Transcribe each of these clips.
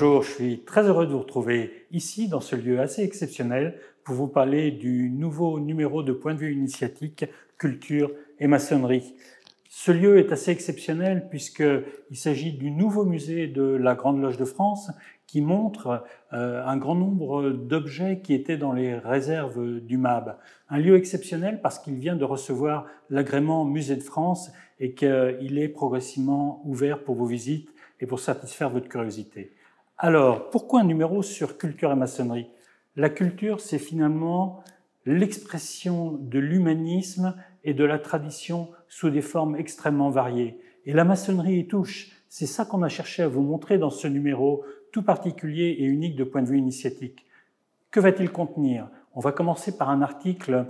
Bonjour, je suis très heureux de vous retrouver ici, dans ce lieu assez exceptionnel, pour vous parler du nouveau numéro de Point de vue initiatique, culture et maçonnerie. Ce lieu est assez exceptionnel puisqu'il s'agit du nouveau musée de la Grande Loge de France qui montre un grand nombre d'objets qui étaient dans les réserves du MAB. Un lieu exceptionnel parce qu'il vient de recevoir l'agrément Musée de France et qu'il est progressivement ouvert pour vos visites et pour satisfaire votre curiosité. Alors, pourquoi un numéro sur culture et maçonnerie? La culture, c'est finalement l'expression de l'humanisme et de la tradition sous des formes extrêmement variées. Et la maçonnerie y touche. C'est ça qu'on a cherché à vous montrer dans ce numéro tout particulier et unique de Point de vue initiatique. Que va-t-il contenir? On va commencer par un article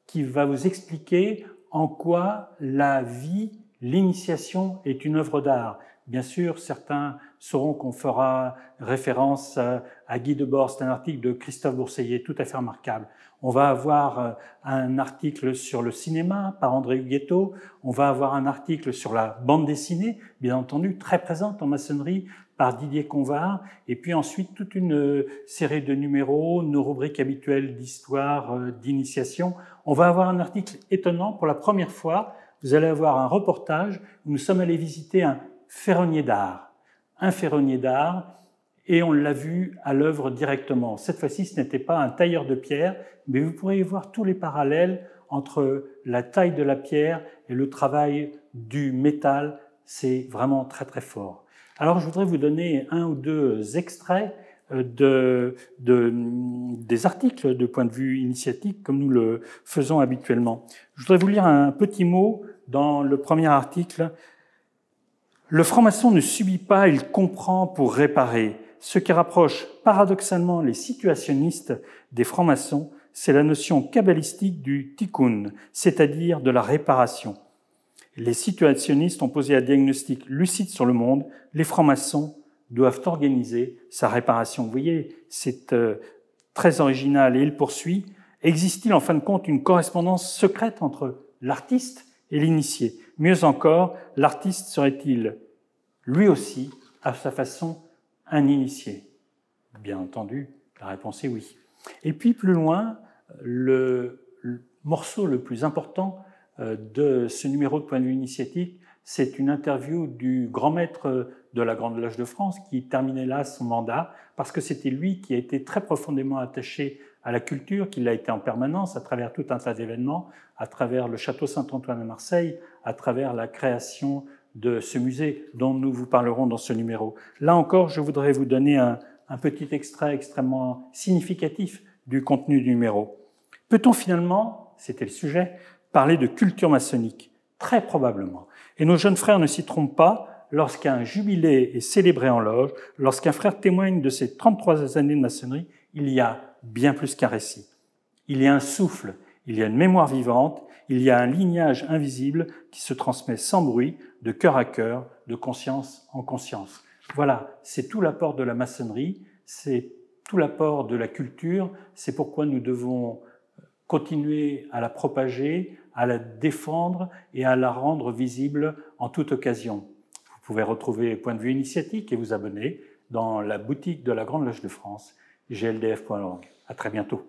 qui va vous expliquer en quoi la vie, l'initiation est une œuvre d'art. Bien sûr, certains sauront qu'on fera référence à Guy Debord. C'est un article de Christophe Bourseillet, tout à fait remarquable. On va avoir un article sur le cinéma par André Huguetto. On va avoir un article sur la bande dessinée, bien entendu, très présente en maçonnerie, par Didier Convard. Et puis ensuite, toute une série de numéros, nos rubriques habituelles d'histoire, d'initiation. On va avoir un article étonnant. Pour la première fois, vous allez avoir un reportage où nous sommes allés visiter un ferronnier d'art. Un ferronnier d'art, et on l'a vu à l'œuvre directement. Cette fois-ci, ce n'était pas un tailleur de pierre, mais vous pourriez voir tous les parallèles entre la taille de la pierre et le travail du métal. C'est vraiment très très fort. Alors, je voudrais vous donner un ou deux extraits des articles de Point de vue initiatique, comme nous le faisons habituellement. Je voudrais vous lire un petit mot dans le premier article. Le franc-maçon ne subit pas, il comprend pour réparer. Ce qui rapproche paradoxalement les situationnistes des francs-maçons, c'est la notion kabbalistique du tikkun, c'est-à-dire de la réparation. Les situationnistes ont posé un diagnostic lucide sur le monde, les francs-maçons doivent organiser sa réparation. Vous voyez, c'est très original. Et il poursuit, existe-t-il en fin de compte une correspondance secrète entre l'artiste et l'initié? Mieux encore, l'artiste serait-il lui aussi, à sa façon, un initié? Bien entendu, la réponse est oui. Et puis plus loin, le morceau le plus important de ce numéro de Point de vue initiatique, c'est une interview du grand maître de la Grande Loge de France qui terminait là son mandat, parce que c'était lui qui a été très profondément attaché à la culture, qu'il a été en permanence à travers tout un tas d'événements, à travers le château Saint-Antoine à Marseille, à travers la création de ce musée dont nous vous parlerons dans ce numéro. Là encore, je voudrais vous donner un petit extrait extrêmement significatif du contenu du numéro. Peut-on finalement, c'était le sujet, parler de culture maçonnique? Très probablement. Et nos jeunes frères ne s'y trompent pas lorsqu'un jubilé est célébré en loge, lorsqu'un frère témoigne de ses 33 années de maçonnerie, il y a bien plus qu'un récit. Il y a un souffle, il y a une mémoire vivante, il y a un lignage invisible qui se transmet sans bruit, de cœur à cœur, de conscience en conscience. Voilà, c'est tout l'apport de la maçonnerie, c'est tout l'apport de la culture, c'est pourquoi nous devons continuer à la propager, à la défendre et à la rendre visible en toute occasion. Vous pouvez retrouver Point de vue initiatique et vous abonner dans la boutique de la Grande Loge de France, gldf.org. À très bientôt.